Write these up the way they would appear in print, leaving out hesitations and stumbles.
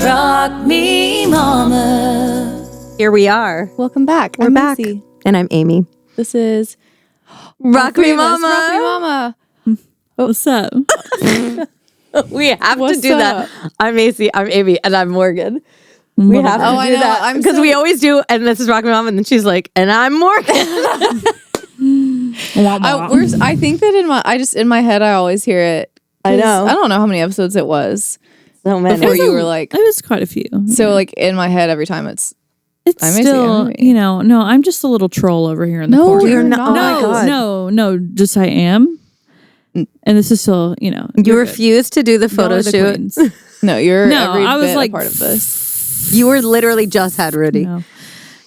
rock me, mama. Here we are. Welcome back. We're I'm back. Macy. And I'm Amy. This is Rock Me Mama. Rock Me Mama. What's up? We have What's to do up? that. I'm Macy, I'm Amy, and I'm Morgan. We have to Oh, I do know. that because we always do. And this is Rock Me Mama, and then she's like, and I'm Morgan. I think that in my head I always hear it. I know. I don't know how many episodes it was. So many. Before you were like, It was quite a few. so like in my head every time it's It's still, no, I'm just a little troll over here in the corner. you're not. Oh my God. No, just I am. And this is still, You refused to do the photo shoot. No, you're No, every I was bit like a part of this. You were literally just had Rudy. No.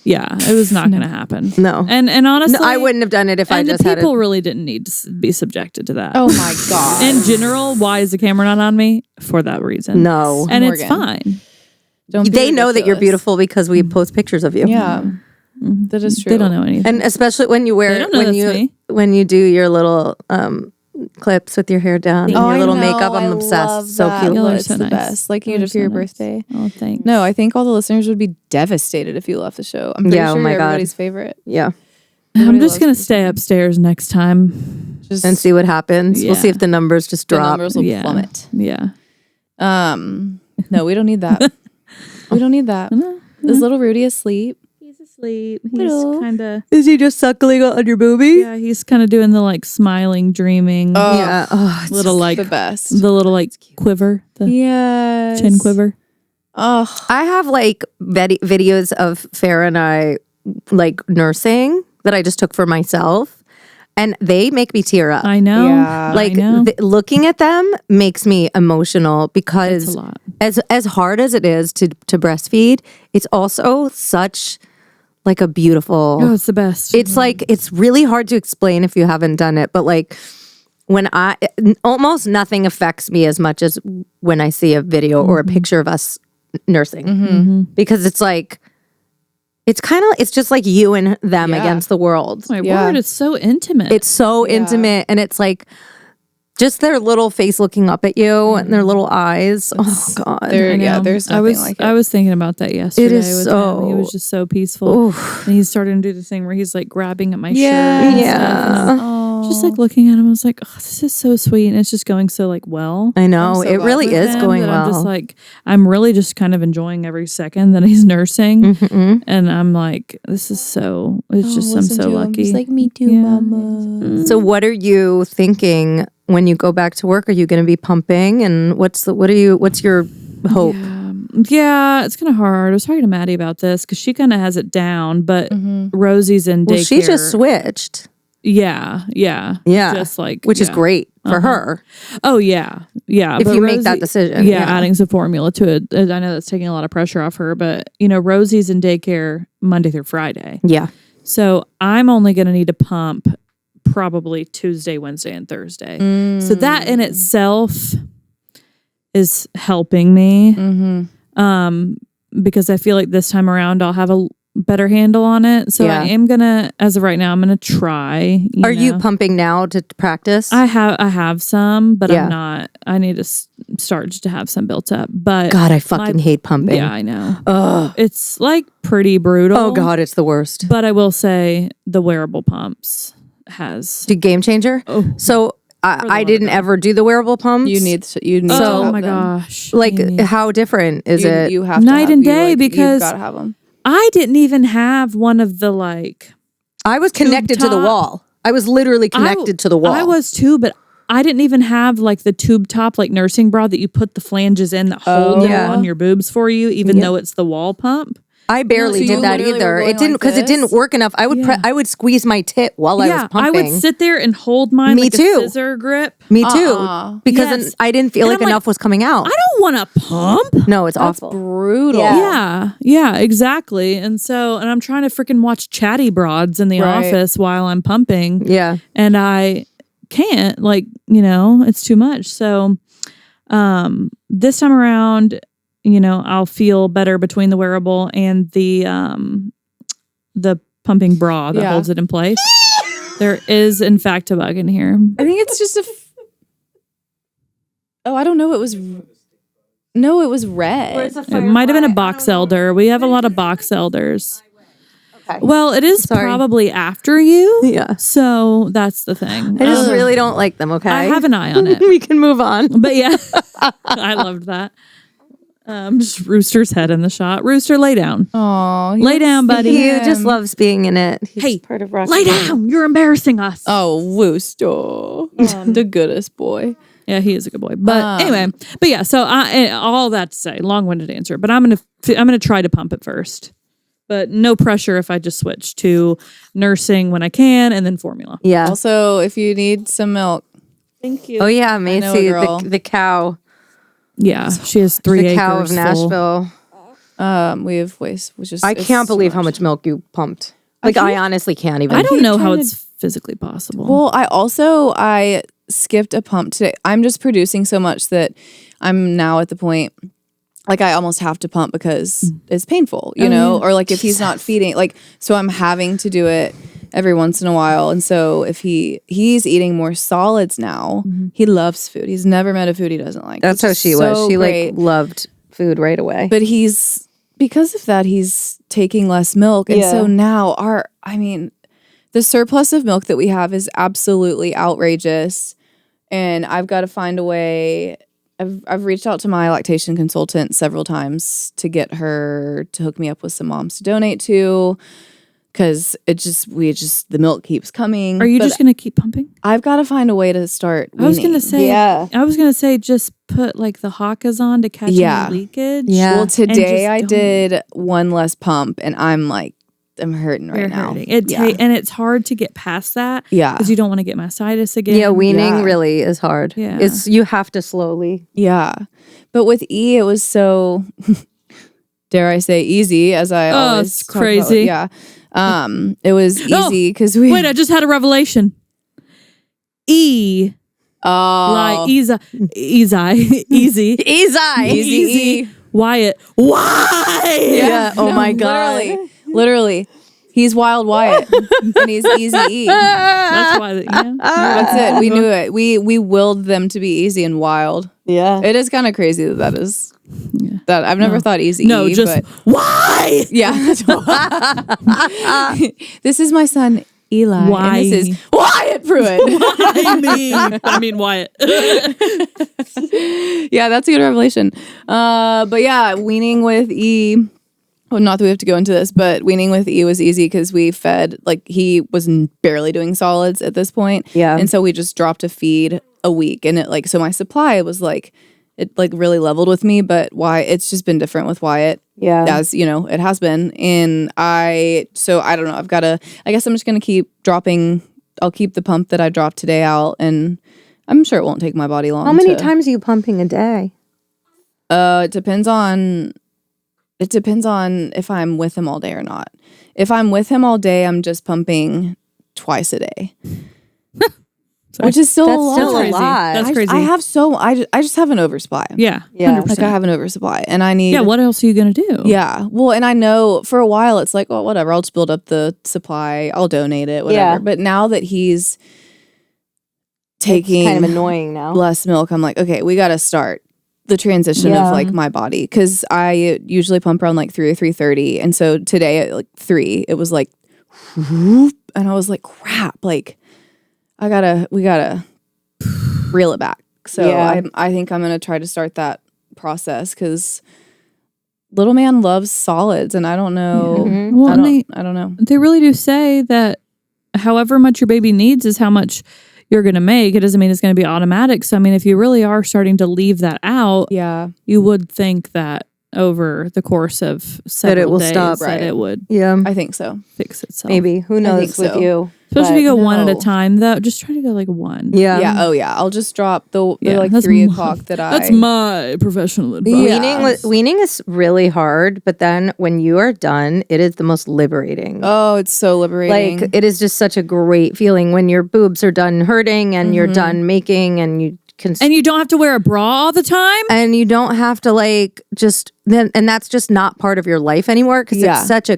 Yeah, it was not going to happen. No. And honestly, No, I wouldn't have done it if I just the had it. people really didn't need to be subjected to that. Oh my God. In general, why is the camera not on me? For that reason. No. And Morgan. it's fine. Don't be They know that you're ridiculous. beautiful because we post pictures of you. Yeah, that is true. They don't know anything. And especially when you They wear don't know that's me. when you do your little clips with your hair down and your little makeup, I'm obsessed. So cute. Y'all are It's so the nice. best. Like you Y'all are did for your so nice. birthday. Oh, thanks. No, I think all the listeners would be devastated if you left the show. I'm pretty Yeah, oh sure my you're God. everybody's favorite. Yeah. I'm Everybody just loves going you. to stay upstairs next time. Just And see what happens. We'll see Yeah. if the numbers just the drop. numbers will Yeah. plummet. Yeah. No, we don't need that. We don't need that. Is little Rudy asleep? He's asleep. He's Hello. kind of, Is he just suckling on your boobie? yeah, he's kind of doing the like smiling, dreaming, Oh, Yeah. Oh, it's little like, the best. the little like quiver, the Yes. chin quiver. Oh, I have like videos of Farrah and I like nursing that I just took for myself. And they make me tear up. I know. Yeah. Like I know. looking at them makes me emotional It's because a lot. as hard as it is to breastfeed, it's also such like a beautiful. Oh, it's the best. It's like it's really hard to explain if you haven't done it, but like when almost nothing affects me as much as when I see a video or a picture of us nursing because it's like it's just like you and them Yeah. against the world. my Yeah. word, it's so intimate. It's so intimate, and it's like just their little face looking up at you and their little eyes. Oh God, there, I know. yeah. There's nothing like it. I was thinking about that yesterday. is with so- him. He was just so peaceful, Oof. and he's starting to do the thing where he's like grabbing at my Yeah. shirt. And Yeah. stuff, and I'm just like looking at him. I was like, oh, this is so sweet, and it's just going so like well. I know I'm so it glad really with is him going that well. I'm just like, I'm really just kind of enjoying every second that he's nursing, and I'm like, this is so. It's just I'm so lucky. He's like, me too, Yeah. mama. So what are you thinking when you go back to work? Are you going to be pumping? And what's your hope? Yeah, it's kind of hard. I was talking to Maddie about this because she kind of has it down, but Rosie's in daycare. Well, she just switched. Yeah. Just like which is great for her. Oh yeah. If but you make that decision, yeah, yeah. adding some formula to it. I know that's taking a lot of pressure off her, but Rosie's in daycare Monday through Friday, Yeah. so I'm only going to need to pump probably Tuesday, Wednesday, and Thursday. So that in itself is helping me. Because I feel like this time around I'll have a better handle on it. So Yeah. I am gonna, as of right now, I'm gonna try. Are you pumping now to practice? I have some, but Yeah. I'm not. I need to start just to have some built up. But God, I fucking hate pumping. yeah, I know. Ugh. It's like pretty brutal. Oh God, it's the worst. But I will say the wearable pumps has. Game changer. Oh. So I didn't ever do the wearable pumps. You need to Oh have my them. gosh! like Amy. how different is it? You have to Night have, and you, day like, because- you've got to have them. I didn't even have one of the like. I was connected to the top. wall. I was literally connected to the wall. I was too, but I didn't even have like the tube top, like nursing bra that you put the flanges in that hold Yeah. on your boobs for you, even Yeah. though it's the wall pump. I barely so you did that literally either. were It going didn't like because it didn't this? work enough. I would Yeah. I would squeeze my tit while I was pumping. I would sit there and hold mine Me like too. a scissor grip. Me too, because Yes. then I didn't feel And like I'm like, enough was coming out. I don't want to pump. No, it's That's awful. brutal. Yeah, exactly. And I'm trying to freaking watch chatty broads in the Right. office while I'm pumping. Yeah. And I can't, it's too much. So this time around, I'll feel better between the wearable and the pumping bra that Yeah. holds it in place. There is, in fact, a bug in here. I think it's just Oh, I don't know. It was no, it was red. It might have been a box elder. We have a lot of box elders. Okay. Well, it is Sorry. probably after you. Yeah. So that's the thing. I just really don't like them, okay? I have an eye on it. We can move on. But yeah, I loved that. Just Rooster's head in the shot. Rooster, lay down. Oh, Lay down, buddy. He just loves being in it. He's Hey, part of Rocky. Lay down. You're embarrassing us. Oh, Wooster. The goodest boy. Yeah, he is a good boy. But anyway, but yeah, so all that to say, long-winded answer, but I'm gonna try to pump it first. But no pressure if I just switch to nursing when I can and then formula. Yeah. Also, if you need some milk, Thank you. Oh yeah, know a Macy, girl. the cow. Yeah, she has 3 The acres cow of full. Nashville. we have waste, which is I it's can't too believe how much milk you pumped. Like I honestly can't even. I don't know how trying to- it's physically possible. Well, I skipped a pump today. I'm just producing so much that I'm now at the point like I almost have to pump because it's painful, you know, or like if he's not feeding, like so I'm having to do it every once in a while. And so if he's eating more solids now, he loves food. He's never met a food he doesn't like. That's which how is she so was. She great. like loved food right away. But because of that, he's taking less milk. And so now the surplus of milk that we have is absolutely outrageous. And I've got to find a way. I've reached out to my lactation consultant several times to get her to hook me up with some moms to donate to. Because the milk keeps coming. Are you But just going to keep pumping? I've got to find a way to start I was going to weaning. say, I was going to say just put like the Hawkas on to catch any leakage. Yeah. Well, today just I don't- did one less pump, and I'm hurting right You're now. hurting. And it's hard to get past that. Yeah. Because you don't want to get mastitis again. yeah, weaning Yeah. really is hard. Yeah. It's you have to slowly. Yeah. But with E, it was so, dare I say, easy, as I always it's talk about. crazy. Yeah. It was easy because we. Wait, I just had a revelation. E. Oh. Like easy. Easy. Wyatt. Why? Yeah. Oh my God. Literally. He's Wild Wyatt. And he's Easy E. That's why. That's it. We knew it. We willed them to be easy and wild. Yeah. It is kind of crazy that is. That I've never thought Easy No, E, just but why? yeah. This is my son Eli. Why? And this is Wyatt Pruitt. I mean Wyatt. Yeah, that's a good revelation. But yeah, weaning with E. Well, not that we have to go into this, but weaning with E was easy because we fed, like, he was barely doing solids at this point. Yeah. And so we just dropped a feed a week. And it, like, so my supply was, like, it, like, really leveled with me. But it's just been different with Wyatt. Yeah. As, you know, it has been. And I don't know. I guess I'm just going to keep dropping. I'll keep the pump that I dropped today out. And I'm sure it won't take my body long. How many times are you pumping a day? It depends on if I'm with him all day or not. If I'm with him all day, I'm just pumping twice a day. Which is still a lot. Still a crazy. lot. That's crazy. I just have an oversupply. Yeah. Yeah. 100%. Like I have an oversupply and I need. Yeah, what else are you going to do? Yeah. Well, and I know for a while it's like, well, whatever, I'll just build up the supply. I'll donate it, whatever. Yeah. But now that he's taking It's kind of annoying now. less milk, I'm like, okay, we got to start the transition Yeah. of like my body, because I usually pump around like 3 or 3:30, and so today at like 3 it was like whoop, and I was like, crap, like we gotta reel it back. So Yeah. I think I'm gonna try to start that process because little man loves solids, and I don't know. Mhm. Well, I and don't know. they really do say that however much your baby needs is how much you're going to make. It doesn't mean it's going to be automatic. So, I mean, if you really are starting to leave that out, Yeah. you would think that over the course of several will days stop. that Right. it would Yeah. I think so. fix itself. Maybe. Who knows think with so. you? Especially if you But go one at a no. time, though. Just try to go like one. Yeah. Yeah. Oh yeah. I'll just drop the like that's 3 my- o'clock that That's my professional advice. Yeah. Weaning is really hard, but then when you are done, it is the most liberating. Oh, it's so liberating. Like it is just such a great feeling when your boobs are done hurting and you're done making and you And you don't have to wear a bra all the time. and you don't have to like just then, and that's just not part of your life anymore because Yeah. it's such a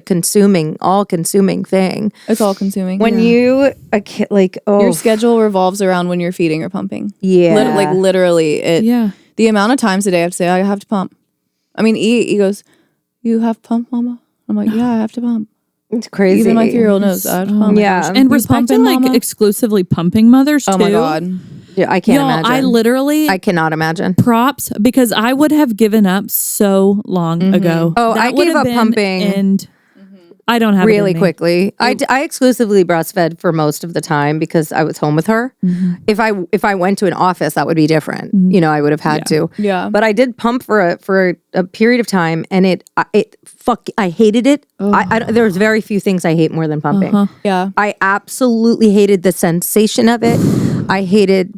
all-consuming thing. It's all consuming. When you a kid like your schedule revolves around when you're feeding or pumping. yeah, Like literally, Yeah. the amount of times a day I have to say I have to pump. I mean, he goes, "You have to pump, Mama." I'm like, "Yeah, I have to pump." it's crazy. Even my 3-year-old knows I have to pump. Yeah. And You respect to pumping, like Mama? exclusively pumping mothers too. Oh my God. Yeah, I can't Y'all, imagine. I literally I cannot imagine. props because I would have given up so long ago. Oh, I would gave have up been pumping. and I don't have it Really in me. quickly. I exclusively breastfed for most of the time because I was home with her. If I went to an office, that would be different. You know, I would have had to. Yeah. But I did pump for a period of time, and I hated it. There's very few things I hate more than pumping. Yeah. I absolutely hated the sensation of it. I hated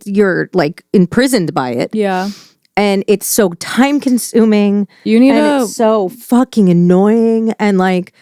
you're like imprisoned by it. Yeah. And it's so time consuming. You need and it's so fucking annoying. And like,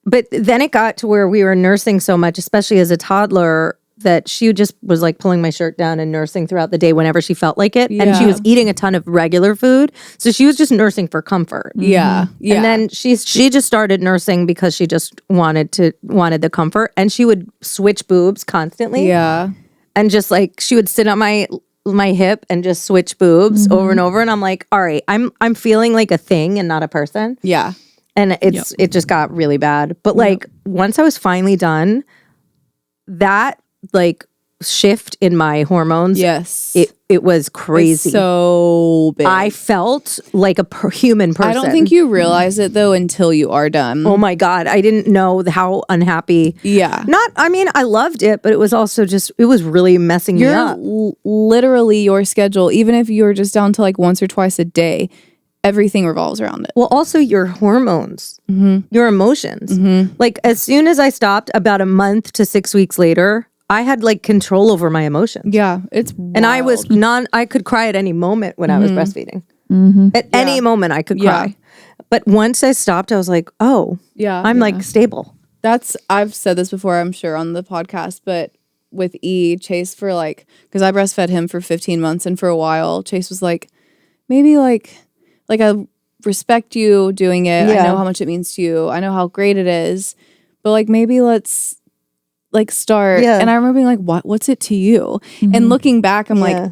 but then it got to where we were nursing so much, especially as a toddler, that she just was like pulling my shirt down and nursing throughout the day whenever she felt like it. And she Yeah. was eating a ton of regular food. So she was just nursing for comfort. Yeah. Yeah. And then she just started nursing because she just wanted the comfort. And she would switch boobs constantly. Yeah. And just like she would sit on my hip and just switch boobs over and over, and I'm like, all right, I'm feeling like a thing and not a person. Yeah. And it just got really bad. But like once I was finally done, that like shift in my hormones, Yes. it was crazy. It's so big. I felt like a human person. I don't think you realize it though until you are done. Oh my God, I didn't know how unhappy. Yeah. I mean, I loved it, but it was also just, it was really messing me up. Literally your schedule, even if you're just down to like once or twice a day, everything revolves around it. Well, also your hormones, your emotions. Like as soon as I stopped, about a month to 6 weeks later, I had like control over my emotions. Yeah, it's And I was I could cry at any moment when I was breastfeeding. At any moment I could cry. But once I stopped, I was like, oh, yeah, I'm like stable. I've said this before, I'm sure, on the podcast, but with Chase for like, because I breastfed him for 15 months, and for a while, Chase was like, maybe like I respect you doing it. Yeah. I know how much it means to you. I know how great it is, but like maybe let's like start. Yeah. And I remember being like, what's it to you? And looking back, I'm like,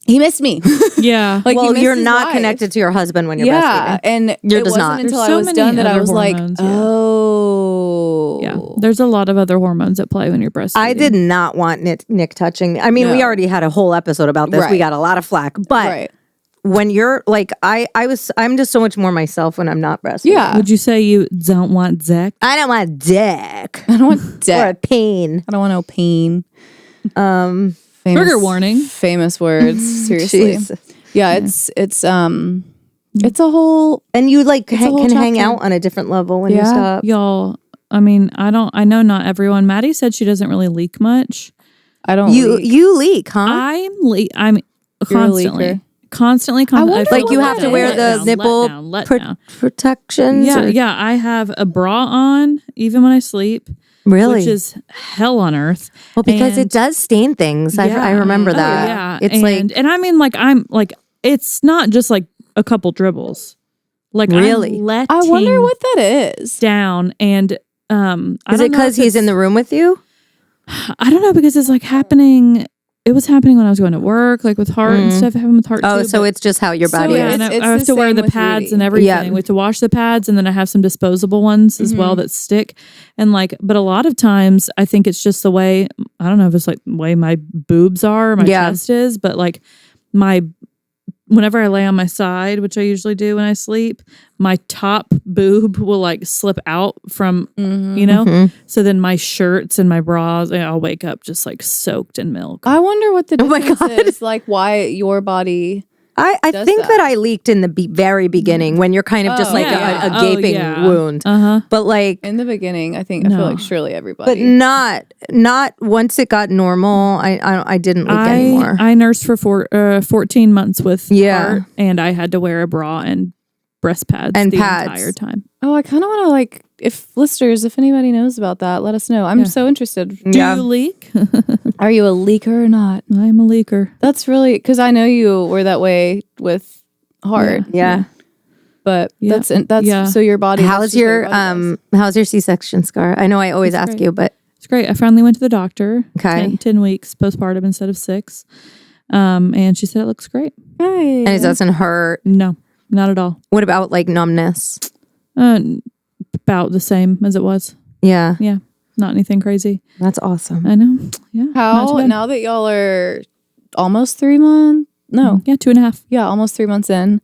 he missed me. Yeah. Like, he Well, missed you're his not wife. connected to your husband when you're Yeah, breastfeeding. and You're it just wasn't not. until There's I so was many done that I other was hormones, like, yeah. oh, Yeah. There's a lot of other hormones at play when you're breastfeeding. I did not want Nick touching me. I mean, we No. already had a whole episode about this. We Right. got a lot of flack. But right, when you're like, I'm just so much more myself when I'm not breastfeeding. yeah. Would you say you don't want Zach? I don't want dick I don't want or a death. pain. I don't want no pain. Famous, Trigger warning. Famous words. Seriously. Jeez. Yeah, it's a whole. And you like a whole can hang chapter. out on a different level when you Yeah. stop. Y'all, I mean, I know not everyone. Maddie said she doesn't really leak much. I don't. leak. You leak, huh? I'm You're a leaker. constantly. wonder Like you what have to that wear is. the nipple let down. protections. Yeah, or- yeah. I have a bra on even when I sleep, Really? which is hell on earth. Well, because And- it does stain things. I Yeah. remember Oh, that. yeah, It's and I mean, like I'm like it's not just like a couple dribbles. Like Really? I'm letting I wonder what that is. down and I is don't it know because if he's in the room with you? I don't know because it's like happening. It was happening when I was going to work, like with Heart and stuff. It happened with Heart Oh, too. so but- it's just how your So body yeah, is. and It's I have the to wear same the with pads Rudy. and everything. Yeah. We have to wash the pads, and then I have some disposable ones as well that stick. And like, but a lot of times, I think it's just the way I don't know if it's like the way my boobs are, or my Yeah. chest is, but like whenever I lay on my side, which I usually do when I sleep, my top boob will like slip out from, you know? So then my shirts and my bras, and I'll wake up just like soaked in milk. I wonder what the Oh my difference God. is. Like why your body. I does think that. that I leaked in the very beginning when you're kind of just Oh, like yeah. a gaping wound. Uh-huh. But like, In the beginning, I feel like surely everybody. but not once it got normal. I didn't leak anymore. I nursed for 14 months with Yeah. Heart, and I had to wear a bra and breast pads And the pads. entire time. Oh, I kind of want to if anybody knows about that, let us know. I'm so interested. Do you leak? Are you a leaker or not? I'm a leaker. That's really, because I know you were that way with Heart. Yeah. But Yeah. that's Yeah. so your body. How's your C-section scar? I know I always ask great. you, but It's great. I finally went to the doctor. Okay. 10 weeks postpartum instead of 6. And she said it looks great. Hey. and it doesn't hurt. No, not at all. What about like numbness? About the same as it was. Yeah. Yeah. Not anything crazy. That's awesome. I know. Yeah. not too How bad. now that y'all are almost 3 months? No. Yeah, 2.5. Yeah, almost 3 months in.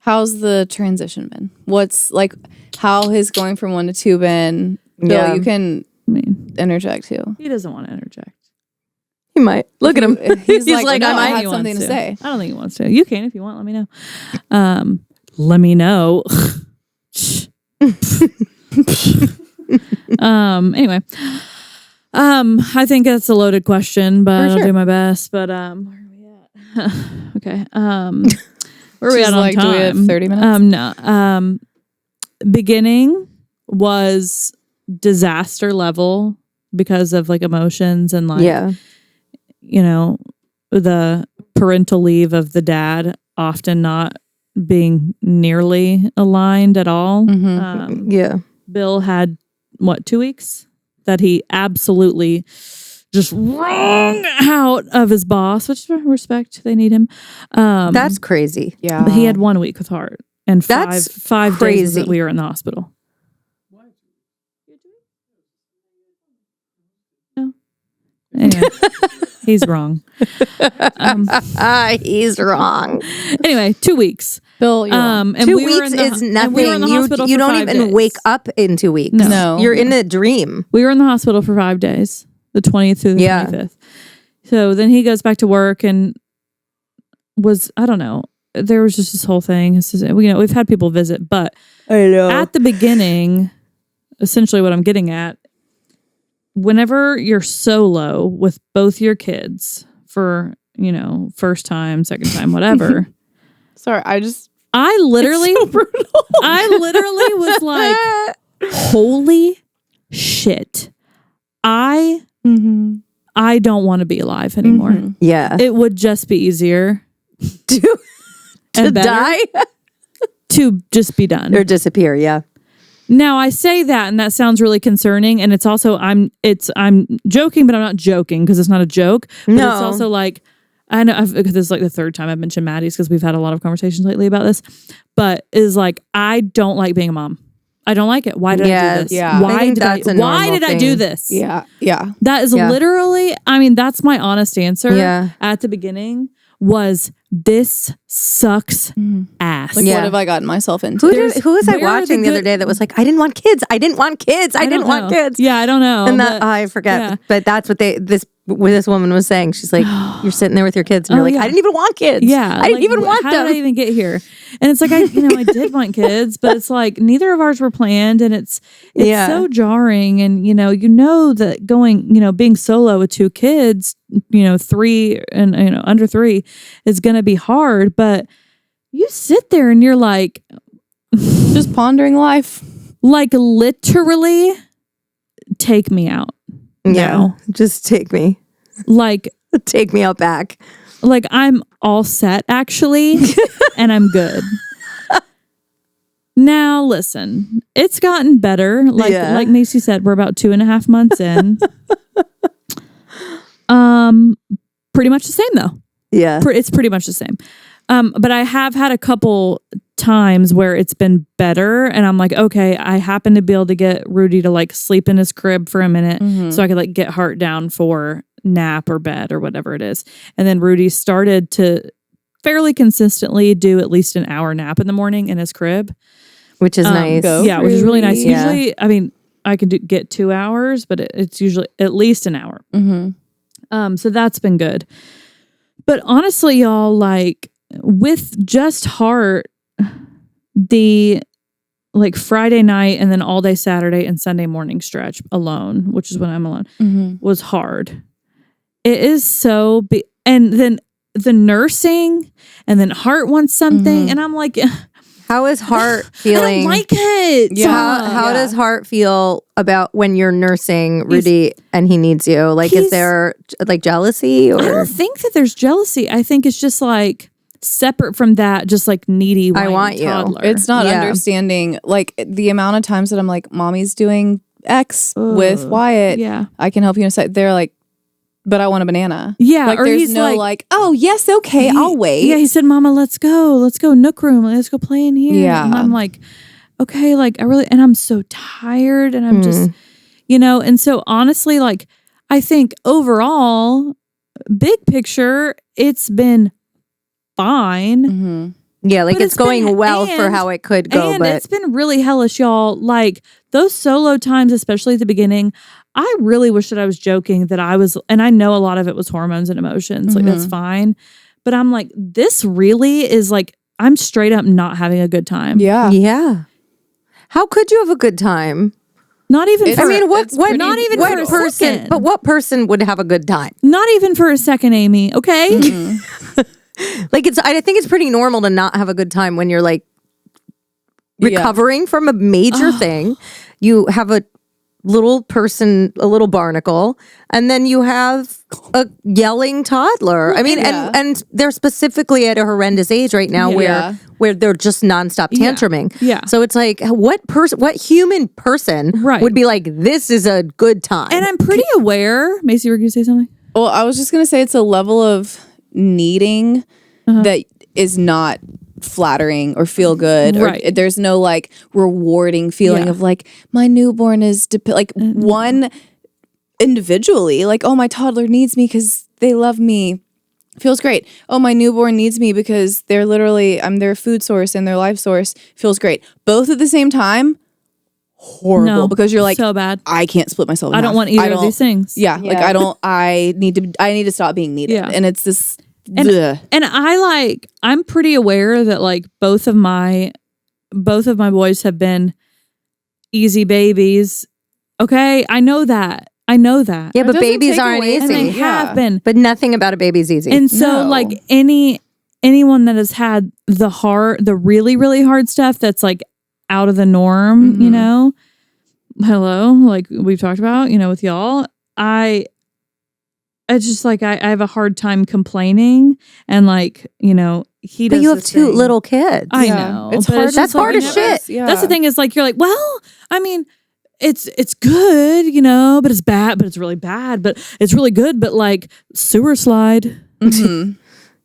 How's the transition been? What's like, how has going from 1 to 2 been? Bill, Yeah. you can I mean, interject too. he doesn't want to interject. He might. Look at him. He's like, no, I I might. had He something wants to say. I don't think he wants to. You can if you want. Let me know. Let me know. Anyway. I think that's a loaded question, but I'll do my best. But where are we at? Okay. Where are we She's at on like, time? do we have 30 minutes? No. Beginning was disaster level because of like emotions and like Yeah. you know, the parental leave of the dad often not being nearly aligned at all. Yeah. Bill had, 2 weeks that he absolutely just wrung out of his boss, which respect, they need him. That's crazy. Yeah. But he had 1 week with Heart and That's five days crazy. that we were in the hospital. No. Anyway, he's wrong. He's wrong. Anyway, 2 weeks. Bill, you're wrong. And 2 we were weeks in the, is and nothing. we were in the hospital You for don't 5 even days. wake up in 2 weeks. No. You're in a dream. We were in the hospital for 5 days, the 20th through the 25th. So then he goes back to work and I don't know. There was just this whole thing. It's just, we've had people visit, but I know. at the beginning, essentially what I'm getting at, whenever you're solo with both your kids for, first time, second time, whatever. Sorry, I literally was like, holy shit. I don't want to be alive anymore. Yeah. It would just be easier to and better die to just be done. or disappear. Yeah. Now I say that, and that sounds really concerning. And it's also I'm joking, but I'm not joking because it's not a joke. But No. it's also like I know because this is like the third time I've mentioned Maddie's because we've had a lot of conversations lately about this. But is like I don't like being a mom. I don't like it. Why did I do this? Yeah. I think that's a Why normal did I do thing. this? Yeah. Yeah. That is literally. I mean, that's my honest answer. Yeah. At the beginning was this sucks ass. Like, Yeah. what have I gotten myself into? Who was I where are watching the the other good- day that was like, I didn't want kids. I didn't want kids. I didn't want know. kids. Yeah, I don't know. And but- I forget. yeah. But that's what this woman was saying. She's like, you're sitting there with your kids and you're like, yeah. I didn't even want kids. Yeah, I didn't even want how them. did I even get here? And it's like I did want kids, but it's like neither of ours were planned, and it's Yeah. so jarring. And that going, being solo with 2 kids, 3 and under 3 is going to be hard. But you sit there and you're like Just pondering life. like literally, take me out. Yeah. Just take me out back. Like I'm all set actually, and I'm good. Now listen, it's gotten better. Like Macy said, we're about 2.5 months in. Pretty much the same though. Yeah. It's pretty much the same. But I have had a couple times where it's been better, and I'm like, okay, I happen to be able to get Rudy to like sleep in his crib for a minute, so I could like get Heart down for nap or bed or whatever it is. And then Rudy started to fairly consistently do at least an hour nap in the morning in his crib, Which is nice. yeah, which is really nice. Yeah. Usually, I mean, I can get 2 hours, but it's usually at least an hour. So that's been good. But honestly, y'all, like with just Heart, the like Friday night and then all day Saturday and Sunday morning stretch alone, which is when I'm alone, was hard. It is so big. And then the nursing and then Heart wants something. And I'm like, How is Heart I feeling? don't like it. Yeah. How does Heart feel about when you're nursing Rudy and he needs you? Like, is there like jealousy or? I don't think that there's jealousy. I think it's just like separate from that, just like needy. I want you. toddler. It's not understanding like the amount of times that I'm like, mommy's doing X with Wyatt. Yeah. I can help you in a sec. They're like, but I want a banana. Yeah, Like or there's he's no like, oh yes, okay, I'll wait. Yeah, he said, "Mama, let's go nook room. Let's go play in here." Yeah. And I'm like, okay, like and I'm so tired, and I'm just, and so honestly, like I think overall, big picture, it's been fine. Mm-hmm. Yeah, like But it's going been- well for and- how it could go, And but it's been really hellish, y'all. Like those solo times, especially at the beginning, I really wish that I was joking that I was, and I know a lot of it was hormones and emotions. Like that's fine. But I'm like, this really is like, I'm straight up not having a good time. yeah. How could you have a good time? Not even It's- for, I mean, what not even what for a person? second. But what person would have a good time? not even for a second, Amy. Okay. Like I think it's pretty normal to not have a good time when you're like recovering from a major thing. You have a little person, a little barnacle, and then you have a yelling toddler. I mean, and they're specifically at a horrendous age right now where they're just nonstop tantruming. Yeah. So it's like what human person Right. would be like, this is a good time. And I'm pretty aware. Macy, were you going to say something? Well, I was just gonna say it's a level of needing that is not flattering or feel good. Right. Or there's no like rewarding feeling of like my newborn is like one individually, like, oh, my toddler needs me because they love me. Feels great. Oh, my newborn needs me because they're literally, I'm their food source and their life source. Feels great. Both at the same time, horrible. No, because you're like, so bad. I can't split myself in I don't half. want either of these things. Yeah, like I need to stop being needed. Yeah. And it's this And I'm pretty aware that like both of my boys have been easy babies. Okay, I know that. yeah, but doesn't babies take aren't away easy. And they Yeah. have been. But nothing about a baby's easy. And so No. like anyone that has had the really, really hard stuff that's like out of the norm, you know, like we've talked about, with y'all, it's just like I have a hard time complaining and like, he does. But you have this two thing. little kids. I know. It's but hard. just That's like, hard as shit. Yeah. That's the thing is like, you're like, well, I mean, it's good, but it's bad, but it's really bad, but it's really good. But like sewer slide.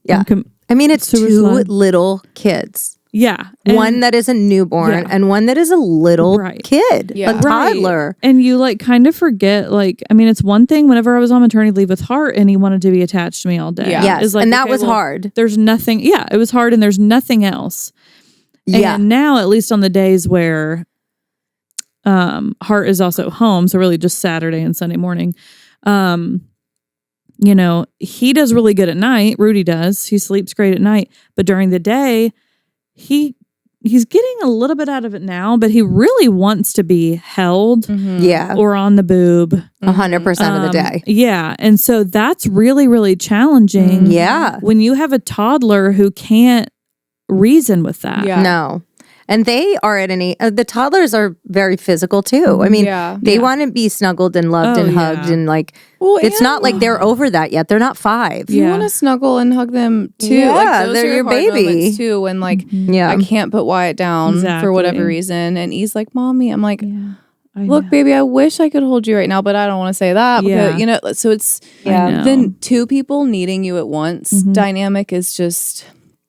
Yeah. I mean, it's Sewer two slide. little kids. Yeah. One that is a newborn and one that is a little Right. kid, Yeah. a toddler. And you like kind of forget, like, I mean, it's one thing whenever I was on maternity leave with Hart and he wanted to be attached to me all day. Yeah. Yes, It's like, and that okay, was well, hard. There's nothing. Yeah, it was hard and there's nothing else. Yeah. And now, at least on the days where Hart is also home, so really just Saturday and Sunday morning, he does really good at night. Rudy does. He sleeps great at night. But during the day, he's getting a little bit out of it now, but he really wants to be held Yeah, or on the boob 100% of the day. Yeah. And so that's really, really challenging. Yeah. When you have a toddler who can't reason with that. Yeah. No. And they are at the toddlers are very physical too. I mean, they want to be snuggled and loved and hugged and like, Well, it's not like they're over that yet. They're not 5. You want to snuggle and hug them too. Yeah, like, those they're are your hard baby. moments too. When like Yeah. I can't put Wyatt down for whatever Exactly. reason, and he's like, "Mommy," I'm like, I "Look, know. baby, I wish I could hold you right now, but I don't want to say that Yeah. because So it's I know. then two people needing you at once. Dynamic is just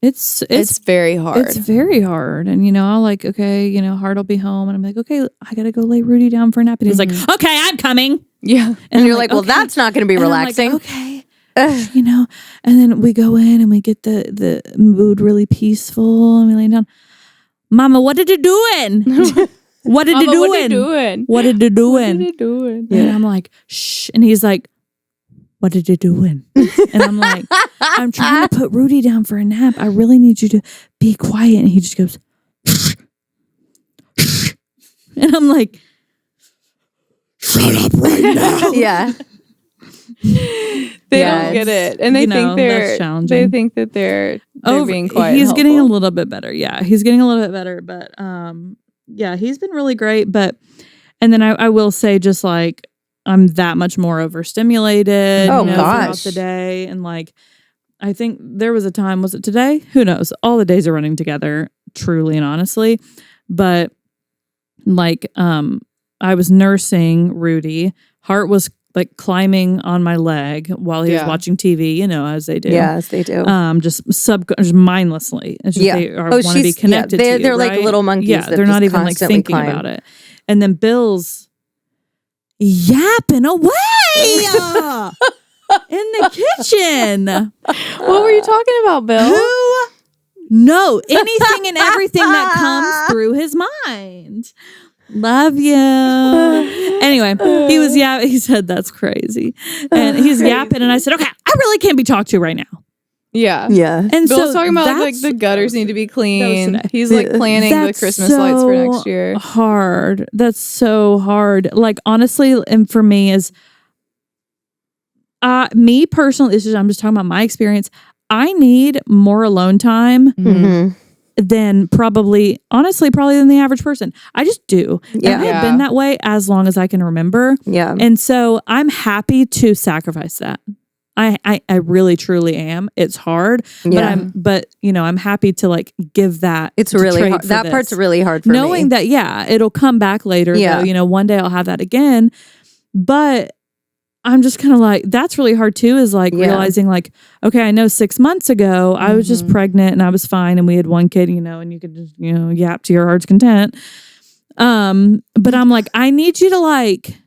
it's very hard. It's very hard. And, I'll like, okay, Hart will be home. And I'm like, okay, I got to go lay Rudy down for a nap. And he's like, okay, I'm coming. yeah. And you're I'm like, well, okay. that's not going to be And I'm relaxing. like, okay. And then we go in and we get the mood really peaceful and we lay down. Mama, what did you doing? What did you doing? What are you doing? What did you doing? What are you doing? And I'm like, shh. And he's like, what did you doing? And I'm like, I'm trying to put Rudy down for a nap. I really need you to be quiet. And he just goes, and I'm like, shut up right now. Yeah. They don't get it, and they think that's challenging. they think that they're being quiet. He's getting a little bit better. Yeah, he's getting a little bit better, but yeah, he's been really great. But and then I will say, just like I'm that much more overstimulated. Throughout the day, and like I think there was a time. Was it today? Who knows? All the days are running together, truly and honestly. But like I was nursing Rudy. Hart was like climbing on my leg while he was watching TV, as they do. Yeah, as they do. Just mindlessly. It's just they want to be connected to you, they're right? like little monkeys. Yeah, that they're not just even like thinking climb. about it. And then Bill's yapping away in the kitchen. What were you talking about, Bill? Who? No, anything and everything that comes through his mind. Love you. Anyway, he said that's crazy. And he's yapping, and I said, okay, I really can't be talked to right now. Yeah. Yeah. And Bill's talking about like the gutters need to be clean. He's like planning the Christmas lights for next year. Hard. That's so hard. Like honestly, and for me is me personally, I'm just talking about my experience. I need more alone time. Mm-hmm. Than probably than the average person. I just do. Yeah. And I've been that way as long as I can remember. Yeah. And so I'm happy to sacrifice that. I really truly am. It's hard. Yeah. But I'm happy to like give that. It's really hard. That part's really hard for me. Knowing that, it'll come back later. Yeah. Though, one day I'll have that again. But I'm just kind of like, that's really hard too, is like realizing like, okay, I know 6 months ago I was just pregnant and I was fine and we had one kid, and you could just, yap to your heart's content. But I'm like, I need you to like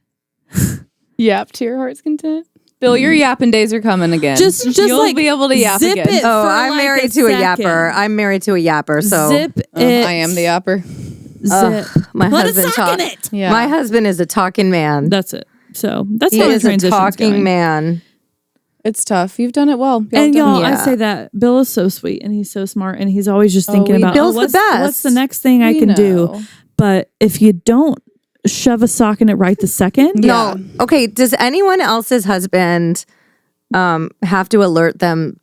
yap to your heart's content. Bill, your yapping days are coming again. Just you'll like be able to yap zip again. it. I'm married to a yapper. I'm married to a yapper. So zip it. I am the yapper. Zip. My Let husband it suck in it. Yeah. My husband is a talking man. That's it. So that's He how the is a transition's talking going. man. It's tough. You've done it well. And y'all, I Yeah. say that Bill is so sweet and he's so smart and he's always just thinking about Bill's the what's best. the next thing I can do. But if you don't shove a sock in it right the second, No. Okay. Does anyone else's husband have to alert them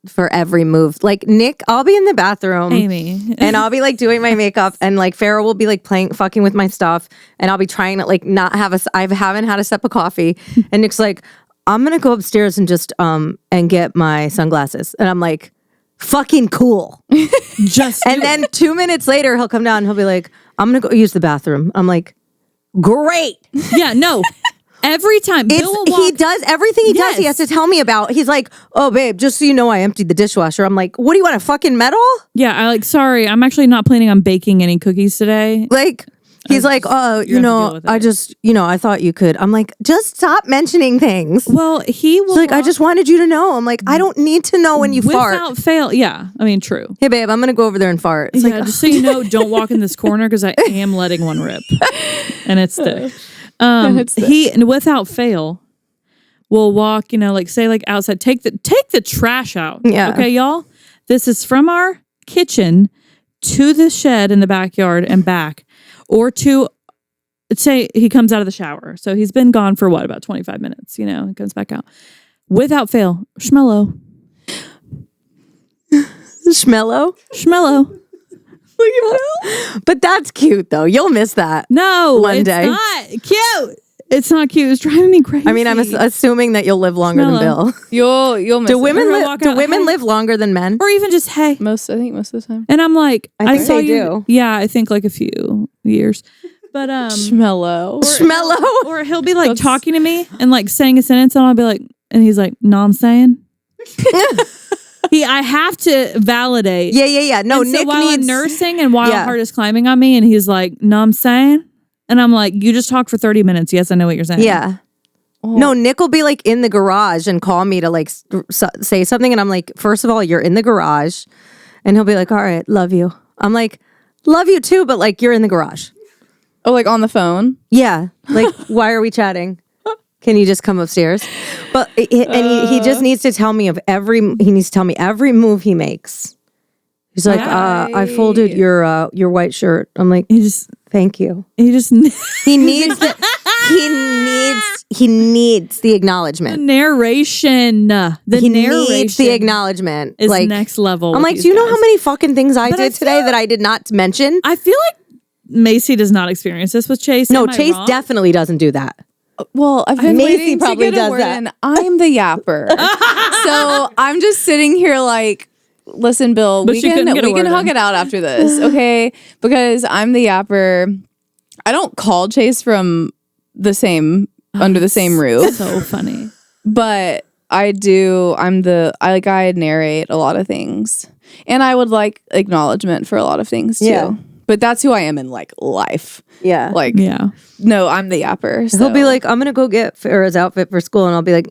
for every move? Like Nick, I'll be in the bathroom, Amy, and I'll be like doing my makeup, and like Farrah will be like fucking with my stuff, and I'll be trying to like not have I haven't had a sip of coffee, and Nick's like, I'm gonna go upstairs and just and get my sunglasses, and I'm like, fucking cool. And then 2 minutes later, he'll come down and he'll be like, I'm gonna go use the bathroom. I'm like, great. Yeah, no. Every time Bill will walk, he does everything he does. He has to tell me about. He's like, oh babe, just so you know, I emptied the dishwasher. I'm like, what do you want, a fucking medal? Yeah, I like. Sorry, I'm actually not planning on baking any cookies today. Like, he's like, oh, you're gonna have to deal with I it. just, I thought you could. I'm like, just stop mentioning things. Well, he will. He's like, I just wanted you to know. I'm like, I don't need to know when you fart. without fail. Yeah, I mean, true. Hey babe, I'm gonna go over there and fart. It's Yeah, like, just so you know, don't walk in this corner because I am letting one rip, and it's thick. He without fail will walk, like say like outside, take the trash out. Yeah. Okay, y'all. This is from our kitchen to the shed in the backyard and back, or to say he comes out of the shower. So he's been gone for about 25 minutes. He comes back out without fail. Schmello. Schmello. But that's cute though. You'll miss that. No, One day. not cute. It's not cute. It's driving me crazy. I mean, I'm assuming that you'll live longer than Bill. You'll miss Do women it. live longer than men? or even just hey. I think most of the time. And I'm like, I think saw they you. do. Yeah, I think like a few years. But Schmello. Schmello. or he'll be like talking to me and like saying a sentence, and I'll be like, and he's like, "No, I'm saying." I have to validate. Yeah. No, And so Nick while needs I'm nursing and while Yeah. Hart is climbing on me, and he's like, "No, I'm saying," and I'm like, "You just talked for 30 minutes. Yes, I know what you're saying." Yeah. No, Nick will be like in the garage and call me to like say something. And I'm like, first of all, you're in the garage. And he'll be like, all right, love you. I'm like, love you too, but like you're in the garage. Oh, like on the phone? Yeah. Like, why are we chatting? Can you just come upstairs? But he just needs to tell me he needs to tell me every move he makes. He's like, I folded your white shirt. I'm like, thank you. He just He needs he needs the acknowledgement. narration. He needs the acknowledgement. Is like next level. I'm like, do you know how many fucking things I did today that I did not mention? I feel like Macy does not experience this with Chase. No, Am I Chase wrong? definitely doesn't do that. Well, I've been Macy waiting probably to get does a word that. in. I'm the yapper. So I'm just sitting here like, listen, Bill, But we she couldn't get a can word hug in. it out after this, okay? Because I'm the yapper. I don't call Chase from the same under the same roof, So funny. but I do. I narrate a lot of things, and I would like acknowledgement for a lot of things too. Yeah. But that's who I am in like life. Yeah. Like, Yeah. no, I'm the yapper. So. He'll be like, I'm gonna go get Farrah's outfit for school, and I'll be like,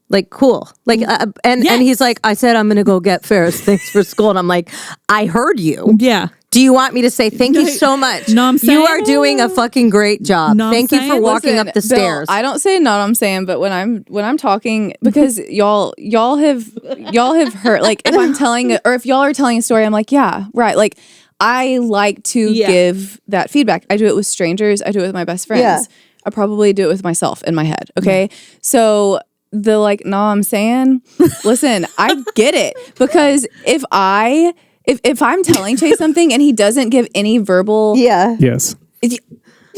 like cool, like, and he's like, I said I'm gonna go get Farrah's things for school, and I'm like, I heard you. Yeah. Do you want me to say thank you so much? Know what I'm saying? You are doing a fucking great job. Know what I'm Thank you for saying? walking up the Bill, stairs. I don't say no, I'm saying, but when I'm talking, because y'all have heard, like, if I'm telling or if y'all are telling a story, I'm like, yeah, right. Like, I like to give that feedback. I do it with strangers. I do it with my best friends. Yeah. I probably do it with myself in my head. Okay. So the like, no, I'm saying, listen, I get it, because if I'm telling Chase something and he doesn't give any verbal, Yes.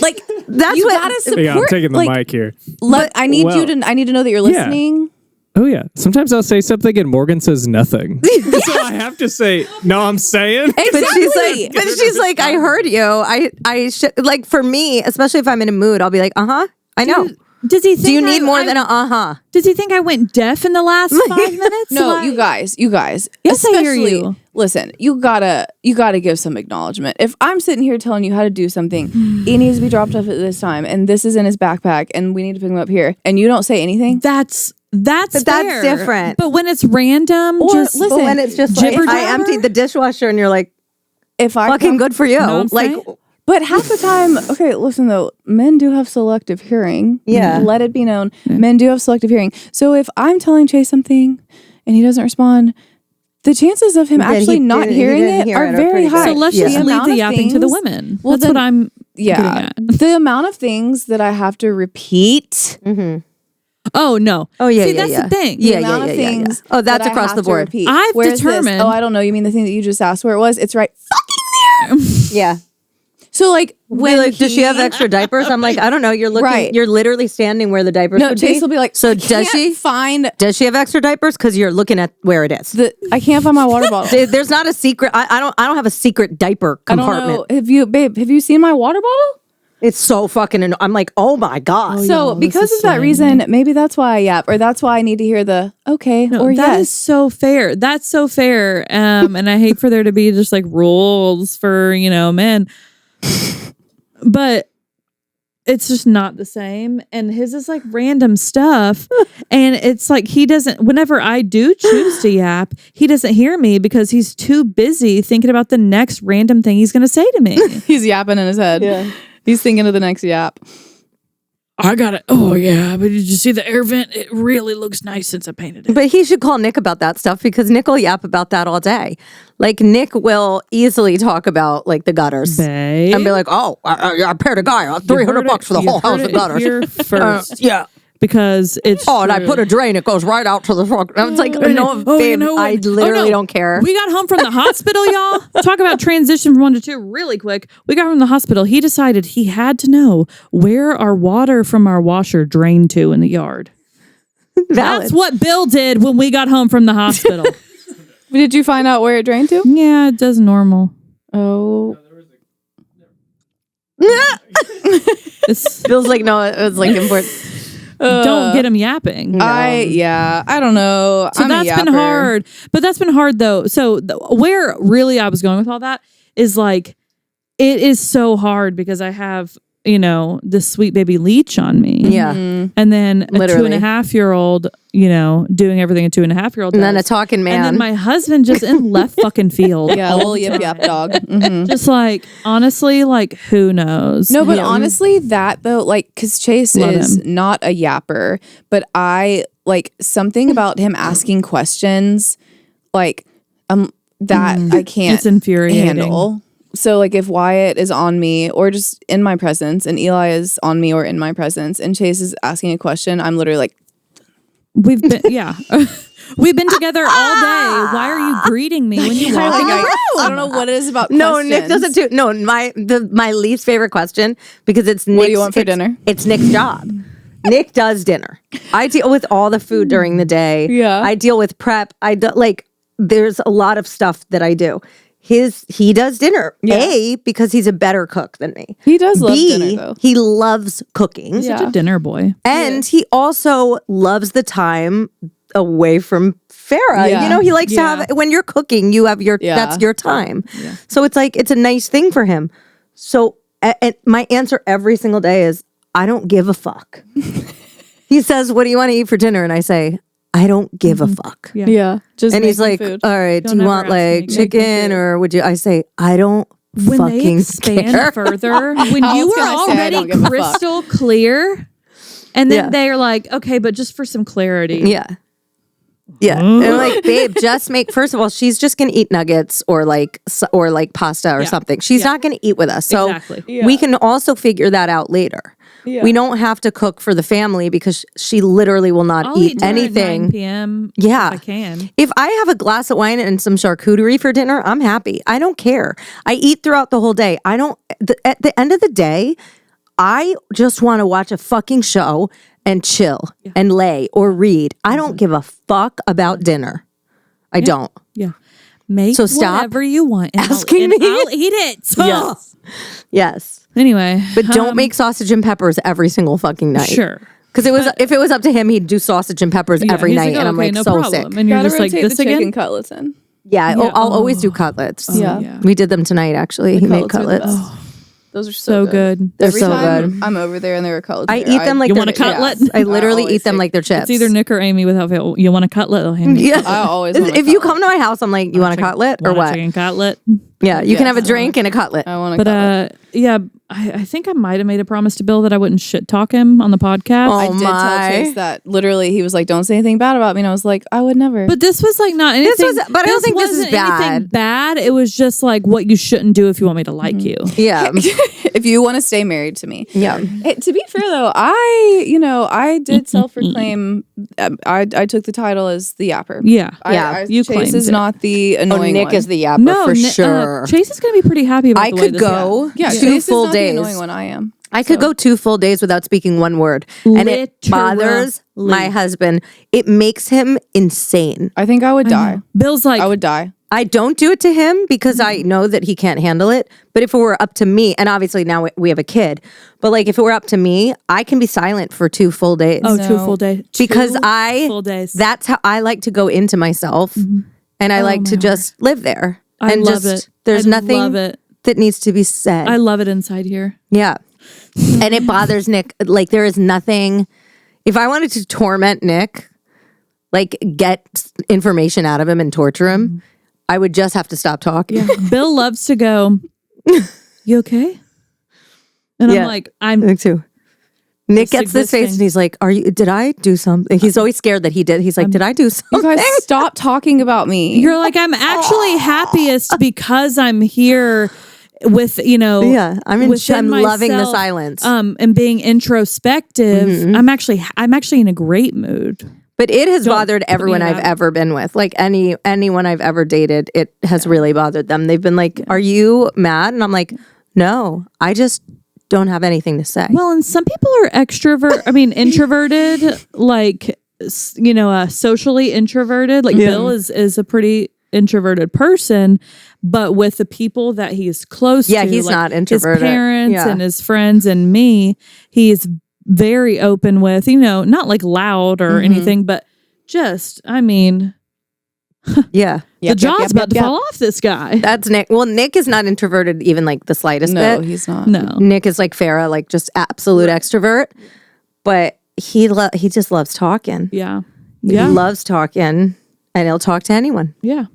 like, That's you what- gotta support. Yeah, I'm taking the like, mic here. I need to know that you're listening. Oh yeah. Sometimes I'll say something and Morgan says nothing. So I have to say, no, I'm saying. Exactly. But she's like, I heard you. I should, like, for me, especially if I'm in a mood, I'll be like, I know. Does he think Do you need more than a Does he think I went deaf in the last 5 minutes? No, Like- you guys. Yes, I hear especially- you. Listen, you gotta give some acknowledgement. If I'm sitting here telling you how to do something, it needs to be dropped off at this time, and this is in his backpack, and we need to pick him up here, and you don't say anything. That's That's fair. different. But when it's random, Or just listen, But when it's just like, Jibber I jabber? emptied the dishwasher and you're like, If I fucking good for you. Know what I'm Like, saying? But half the time, okay, listen though, men do have selective hearing. Yeah. Let it be known. Men do have selective hearing. So if I'm telling Chase something and he doesn't respond, the chances of him Then he actually not didn't- he hearing didn't it hear are it are very pretty high. so let's Yeah. just The leave amount the of yapping to the things- women. Well, That's what I'm Yeah. getting at. The amount of things that I have to repeat. Oh no. oh yeah, See, yeah, that's yeah. the thing. Yeah, the amount of things. Oh, that's that I across have the to board. repeat. I've Where's this? determined- Oh, I don't know. You mean the thing that you just asked where it was? It's right fucking there. Yeah. So like When like, does she have extra diapers? I'm like, I don't know. You're looking. Right. You're literally standing where the diapers No, would Chase be. will be like, so I does can't she? find Does she have extra diapers? Because you're looking at where it is. I can't find my water bottle. There's not a secret. I don't have a secret diaper I don't compartment. know. Have you seen my water bottle? It's so fucking. I'm like, oh my god. So because of that reason, maybe that's why I yap, or that's why I need to hear the okay or That is yes. so fair. That's so fair. And I hate for there to be just like rules for, men. But it's just not the same. And his is like random stuff. And it's like he doesn't, whenever I do choose to yap, he doesn't hear me because he's too busy thinking about the next random thing he's going to say to me. He's yapping in his head. Yeah. He's thinking of the next yap. I got it. Oh, yeah. But did you see the air vent? It really looks nice since I painted it. But he should call Nick about that stuff because Nick will yap about that all day. Like Nick will easily talk about like the gutters Babe. and be like, "Oh, I paid a guy $300 for the whole house of gutters." Here first. Yeah. Because it's Oh, and I true. put a drain. It goes right out to the front. I was like, no, Oh, babe, you know what? I literally Oh, no. don't care. We got home from the hospital, y'all. Talk about transition from 1 to 2 really quick. We got from the hospital. He decided he had to know where our water from our washer drained to in the yard. Valid. That's what Bill did when we got home from the hospital. Did you find out where it drained to? Yeah, it does normal. Oh. It's, Feels like no, it was like important. don't get him yapping. I don't know. So I'm a that's been yapper. hard. But that's been hard though. So where really I was going with all that is like, it is so hard because I have, this sweet baby leech on me. Yeah. And then a Literally. 2.5-year-old, doing everything a 2.5-year-old does. And then a talking man. And then my husband just in left fucking field. Yeah, a little yip yap dog. Mhm. Just like, honestly, like, who knows? No, but honestly, that though, like, because Chase Love is him. not a yapper, but I like something about him asking questions, like, that I can't It's infuriating. handle. So like if Wyatt is on me or just in my presence and Eli is on me or in my presence and Chase is asking a question, I'm literally like, We've been we've been together all day. Why are you greeting me when you walk in the room? I don't know what it is about No, questions. Nick does it too. No, my least favorite question, because it's Nick's, What do you want for dinner? It's Nick's job. Nick does dinner. I deal with all the food during the day. Yeah. I deal with prep. There's a lot of stuff that I do. He does dinner. Yeah. A, because he's a better cook than me. He does love B, dinner though. he loves cooking. Yeah. Such a dinner boy. And he also loves the time away from Farrah. Yeah. You know, he likes to have, when you're cooking, you have that's your time. Yeah. So it's like, it's a nice thing for him. So and my answer every single day is, I don't give a fuck. He says, what do you want to eat for dinner? And I say, I don't give a fuck. Yeah. Yeah. Just And he's like, food. all right, Don't do you ever want ask me like to make chicken or would you? I say, I don't When they fucking expand care. further, when How you else were can I say I already don't give a fuck? crystal clear, and then Yeah. they're like, okay, but just for some clarity. Yeah. Yeah. And I'm like, babe, just make, first of all, she's just going to eat nuggets or like pasta or Yeah. something. She's Yeah. not going to eat with us. So Exactly. we can also figure that out later. Yeah. We don't have to cook for the family because she literally will not I'll eat dinner at 9 anything. p.m. Yeah. if I can. If I have a glass of wine and some charcuterie for dinner, I'm happy. I don't care. I eat throughout the whole day. At the end of the day, I just want to watch a fucking show and chill and lay or read. I don't give a fuck about dinner. I don't. Yeah. Make So stop whatever you want. And asking I'll me. eat it. Yes. Yes. Anyway. But don't make sausage and peppers every single fucking night. Sure. Because if it was up to him, he'd do sausage and peppers every he's night. like, and I'm okay, like, no so problem. sick. And you're Gotta just like, rotate this the chicken again? cutlets in. Yeah, Yeah. I'll always do cutlets. Yeah. Yeah. We did them tonight, actually. He made Cutlets are the cutlets. best. Those are So good. They're Every so time good. I'm over there and there are cutlets. I there, eat them like You they're want a cutlet? chips. I literally always eat them take- like they're chips. It's either Nick or Amy without fail. You want a cutlet? I'll hand you. Yeah. I always want a If you cutlet. come to my house, I'm like, you want a cutlet or Want a what? chicken cutlet? Yeah, you can Yes. have a drink and a cutlet. I want a But cutlet. yeah, I think I might have made a promise to Bill that I wouldn't shit talk him on the podcast. Oh, I did my. tell Chase that. Literally, he was like, "Don't say anything bad about me," and I was like, "I would never." But this was like not anything. but I don't think this is wasn't anything bad. bad. It was just like what you shouldn't do if you want me to like you. Yeah. if you want to stay married to me, Yeah. To be fair though, I did self-proclaim. I took the title as the yapper. Yeah, I, you Chase claimed is it. not the Oh, annoying Nick one. is the yapper No, for sure. Chase is going to be pretty happy about I the way could this go yeah, 2 Chase full is not days. the annoying one. I am. I could go 2 full days without speaking one word. And it bothers Literally. my husband. It makes him insane. I think I would die. Bill's like, I would die. I don't do it to him because I know that he can't handle it. But if it were up to me, and obviously now we have a kid, but like if it were up to me, I can be silent for 2 full days. oh, 2 full days. Because 2 full days. that's how I like to go into myself, and I like to just live there. I and love just, it. There's I nothing love it. that needs to be said. I love it inside here. Yeah. And it bothers Nick. Like, there is nothing. If I wanted to torment Nick, like get information out of him and torture him, I would just have to stop talking. Bill loves to go, you okay? And Yeah. I'm like, I'm Nick too. Nick Just gets this face existing. and he's like, did I do something? He's always scared that he did. He's like, did I do You something? guys stop talking about me. You're like, I'm actually happiest because I'm here with, Yeah, I'm within loving the myself, silence. and being introspective. I'm actually in a great mood. But it has bothered put me everyone in I've that. ever been with. Like anyone I've ever dated, it has really bothered them. They've been like, "Are you mad?" And I'm like, "No, I just don't have anything to say." Well, and some people are introverted, like, socially introverted. Like Bill is a pretty introverted person, but with the people that he's close to, he's like not introverted. his parents Yeah. and his friends and me, he's very open with, not like loud or anything, but just, Yeah. the jaw's about to fall off this guy. That's Nick. Well, Nick is not introverted even like the slightest No, bit. he's not. No. Nick is like Farrah, like just absolute extrovert. But he just loves talking. Yeah. He Yeah. loves talking, and he'll talk to anyone. Yeah.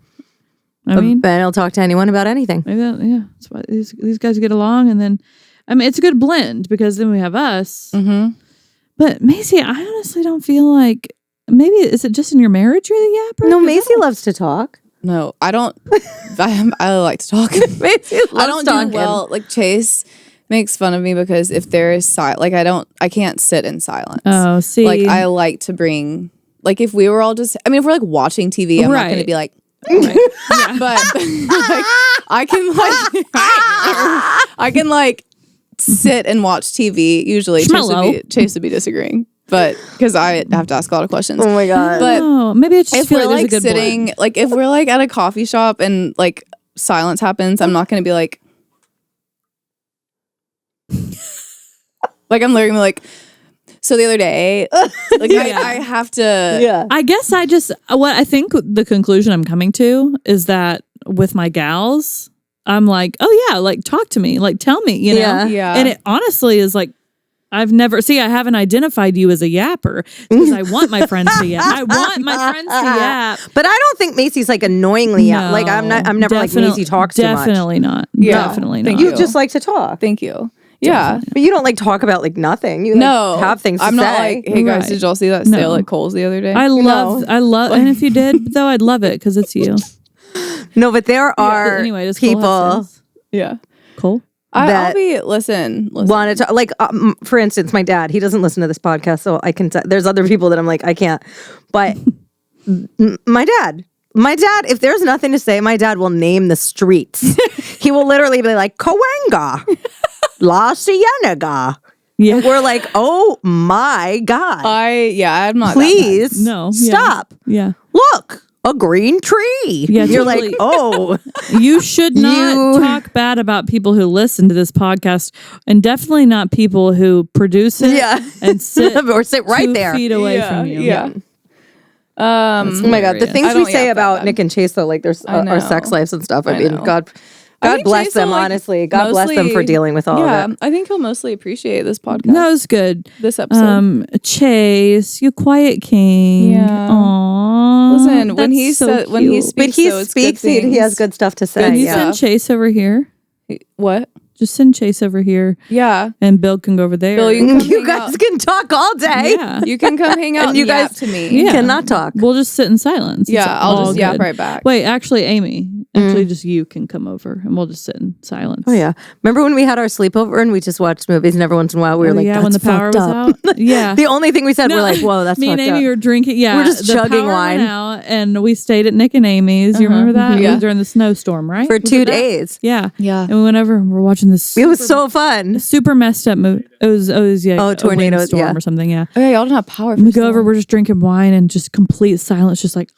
I mean, And he'll talk to anyone about anything. maybe that's why these guys get along, and then it's a good blend because then we have us. Mm-hmm. But Macy, I honestly don't feel like is it just in your marriage you're the yapper? No, 'Cause Macy loves to talk. No, I don't. I like to talk. I don't do well. Like Chase makes fun of me because if there is I can't sit in silence. Oh, see. Like I like to bring, like if we were all just, I mean, if we're like watching TV, I'm not going to be like, but like, I can like sit and watch TV. Usually Chase would be disagreeing, but because I have to ask a lot of questions. Oh my God. But maybe it's just if we're like sitting, like if we're like at a coffee shop and like silence happens, I'm not going to be like, like I'm literally like, so the other day, like I have to. Yeah. I guess what I think the conclusion I'm coming to is that with my gals, I'm like, oh yeah, like talk to me, like tell me, you know? Yeah. And it honestly is like, I haven't identified you as a yapper because I want my friends to yap. I want my friends to yap. But I don't think Macy's like annoyingly yap. Like I'm never like Macy talks too much. Definitely not. Yeah. Definitely Thank not. You just like to talk. Thank you. Yeah. But you don't like talk about like nothing. You like, have things to I'm say. not like, hey guys, Right. did y'all see that No. sale at Kohl's the other day? I love, and if you did, though, I'd love it because it's you. No, but there are Anyway, does Cole have people friends? yeah. Cole? I'll be, listen. wanted to like for instance, my dad, he doesn't listen to this podcast, so I can there's other people that I'm like I can't, but my dad, if there's nothing to say, my dad will name the streets. He will literally be like Cahuenga, La Cienega. Yeah. We're like, oh my God, I'm not please No. stop. Yeah. Look, a green tree. Yeah, you're totally. like, oh. You should not talk bad about people who listen to this podcast, and definitely not people who produce it and sit or sit right 2 there. feet away from you. Yeah. Oh my God, the things I we don't say yap that about bad. Nick and Chase, though, like there's our know. sex lives and stuff. I I mean, know. God I think bless Chase them, will, like, honestly. God bless them for dealing with all of it. I think he'll mostly appreciate this podcast. No, it's good. This episode. Chase, you quiet king. Yeah. Aww. Listen, when that's he so said, when he cute. speaks, But he though, it's good speaks, he has things. good stuff to say. Can you Yeah. send Chase over here? What? Just send Chase over here, Yeah. and Bill can go over there. Bill, you can come You hang guys out. can talk all day. Yeah. You can come hang out and you yap guys to me. Yeah. cannot talk. We'll just sit in silence. Yeah, It's I'll all just yap good. right back. Wait, actually, Amy, just you can come over, and we'll just sit in silence. Oh yeah. Remember when we had our sleepover and we just watched movies and every once in a while we were like, yeah, when the "That's power was fucked up." out. Yeah. The only thing we said, we're like, whoa, that's me and fucked Amy up. were drinking. Yeah, We're just the chugging power wine. went out, and we stayed at Nick and Amy's. You remember that? Yeah. During the snowstorm, right? For Was 2 it that? days. Yeah, Yeah. And whenever we're watching this, It was so fun. super messed up movie. It was yeah. Oh, a tornadoes, windstorm yeah. or something. Yeah. Okay, y'all don't have power. And we go over. We're just drinking wine and just complete silence. Just like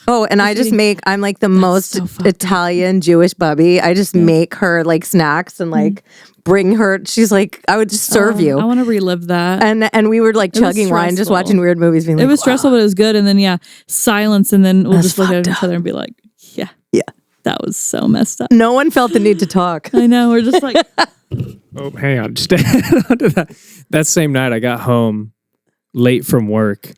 Oh, and I just I'm like the most so fucked up. Italian Jewish bubby. I just make her like snacks and like bring her. She's like, I would just serve you. I want to relive that. And we were like was chugging wine, just stressful. watching weird movies. Being It like, was stressful, but it was good. And then silence, and then we'll That's just look at fucked each other and be like, yeah, Yeah. that was so messed up. No one felt the need to talk. I know. We're just like, Oh, hang on. Just to add on to that. That same night, I got home late from work,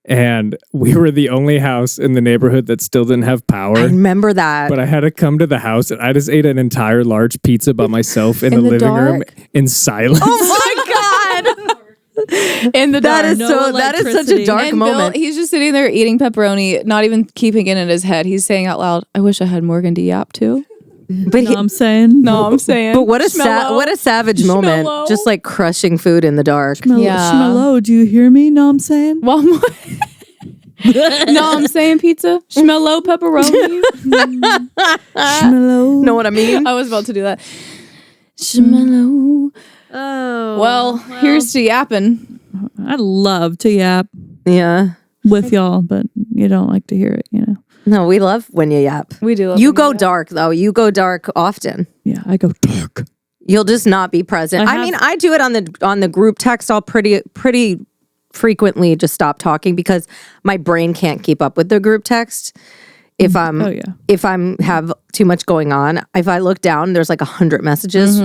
and we were the only house in the neighborhood that still didn't have power. I remember that. But I had to come to the house, and I just ate an entire large pizza by myself in the the living room dark? in silence. Oh my God. in the That dark. is that is such a electricity. dark And moment. Bill, he's just sitting there eating pepperoni, not even keeping it in his head. He's saying out loud, "I wish I had Morgan to yap to." but no, I'm saying, No, I'm saying. but what a Schmello. savage moment. Schmello. Just like crushing food in the dark. Yeah. Schmello, do you hear me? No, I'm saying. Well, no, I'm saying pizza. Schmello pepperoni. Schmello. Know what I mean? I was about to do that. Schmello. Oh. Well, here's to yapping. I'd love to yap Yeah. with y'all, but you don't like to hear it, you know? No, we love when you yap. We do. Love You when go yap. dark though. You go dark often. Yeah, I go dark. You'll just not be present. I mean, I do it on the group text. I'll pretty frequently just stop talking because my brain can't keep up with the group text. If I'm have too much going on, if I look down, there's like 100 messages.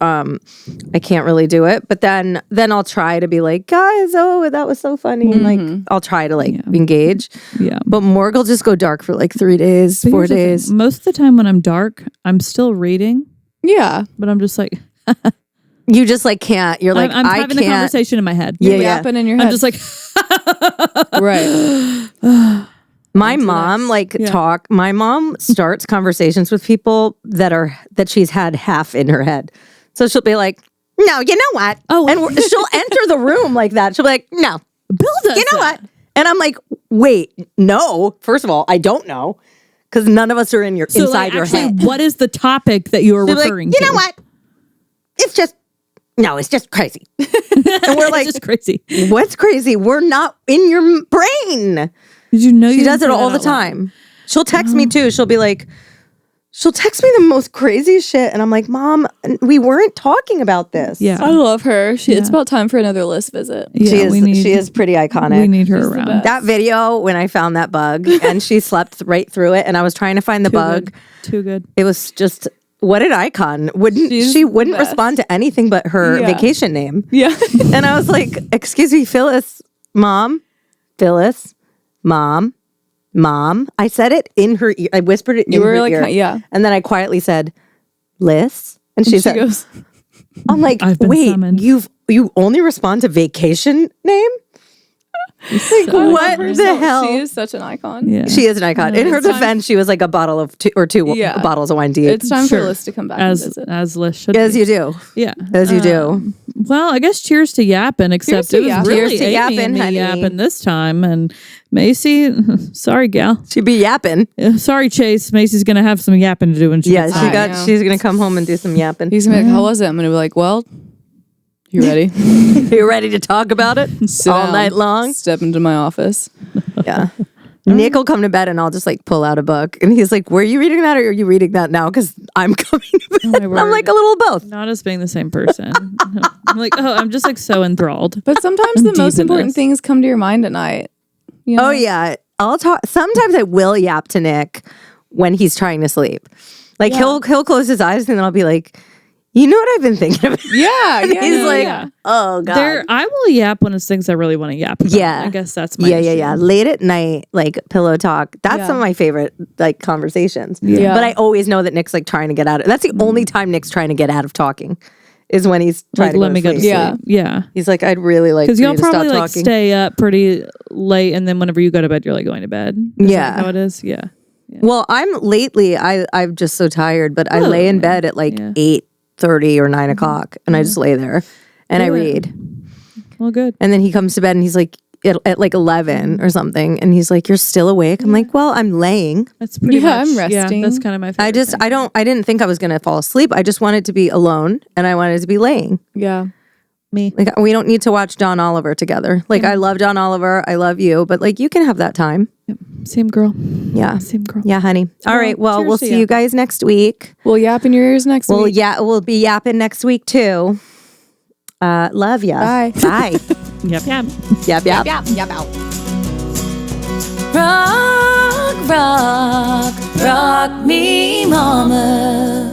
I can't really do it. But then I'll try to be like, guys, oh, that was so funny. And like I'll try to like engage. Yeah. But Morg will just go dark for like 3 days, 4 Here's the thing. days. Most of the time when I'm dark, I'm still reading, Yeah. but I'm just like, You just like can't. You're like, I'm I having can't. the conversation in my head. Yeah, You're yeah. yapping in your head. I'm just like, right. My mom my mom starts conversations with people that she's had half in her head. So she'll be like, no, you know what? Oh. And she'll enter the room like that. She'll be like, no, Bill does you know that. what? And I'm like, wait, no. First of all, I don't know. Because none of us are inside your head. What is the topic that you are She'll be referring like, to? you know what? It's just crazy. And we're like, It's just crazy. what's crazy? We're not in your brain. Did you know She does it all the time. She'll text me too. She'll text me the most crazy shit. And I'm like, Mom, we weren't talking about this. Yeah. I love her. It's about time for another list visit. Yeah, She is pretty iconic. We need her around. That video when I found that bug and she slept right through it and I was trying to find the bug. Too good. It was just what an icon. She's She the wouldn't best. respond to anything but her vacation name. Yeah. And I was like, excuse me, Phyllis, Mom, Phyllis, Mom. I said it in her ear. I whispered it in her ear. Yeah. And then I quietly said, Liz. And she said, goes, I'm like, I've been wait, summoned. you only respond to vacation name? Like, what the hell? She is such an icon. Yeah. She is an icon. In her It's time- defense, she was like a bottle of two bottles of wine deep. It's time Sure. for Liz to come back as and visit. as Liz should As be. you do. Yeah. As you do. Well, I guess cheers to yapping, except to it was yapping. really Cheers to Amy yapping, and me honey. yapping this time. And Macy, sorry, gal. She'd be yapping. Sorry, Chase. Macy's going to have some yapping to do when she Yeah, gets she home. got. She's gonna come home and do some yapping. He's gonna be like, how was it? I'm gonna be like, well, you ready? You ready to talk about it Sit all down. night long? Step into my office. Yeah. Nick will come to bed and I'll just like pull out a book and he's like, were you reading that or are you reading that now? Because I'm coming to bed. my I'm word. like a little of both. Not as being the same person. I'm like, I'm just like so enthralled. But sometimes I'm the deep most in important this. things come to your mind at night. You know? Oh yeah. I'll talk. Sometimes I will yap to Nick when he's trying to sleep. Like he'll close his eyes and then I'll be like, you know what I've been thinking about? Yeah. And he's like, yeah. oh God. I will yap when it's things I really want to yap about. Yeah. I guess that's my Yeah. issue. Late at night, like pillow talk. That's Yeah. some of my favorite like conversations. Yeah. But I always know that Nick's like trying to get out of. That's the only time Nick's trying to get out of talking, is when he's trying Like, to let go me to go to sleep. sleep. Yeah. Yeah. He's like, I'd really like Because for y'all you to stop probably like talking. stay up pretty late, and then whenever you go to bed, you're like going to bed. Is Yeah. that how it is. Yeah. Well, I'm just so tired, but I Oh, lay in bed at like yeah. 8:30 or 9 o'clock, and I just lay there and I Good. read. Well, good. And then he comes to bed and he's like at like 11 or something, and he's like, "You're still awake?" I'm like, "Well, I'm laying." That's pretty Yeah, much. I'm resting. Yeah, that's kind of my favorite. thing. I didn't think I was gonna fall asleep. I just wanted to be alone, and I wanted to be laying. Yeah. Me. Like we don't need to watch John Oliver together. Like I love John Oliver, I love you, but like you can have that time. Same girl. Yeah, Same girl. yeah, honey. All right, well, cheers we'll to see ya. you guys next week. We'll yap in your ears next Well, week. yeah, we'll be yapping next week too. Love ya. Bye. Bye. Yep. Yep. Yap yap. Rock, rock, rock me, mama.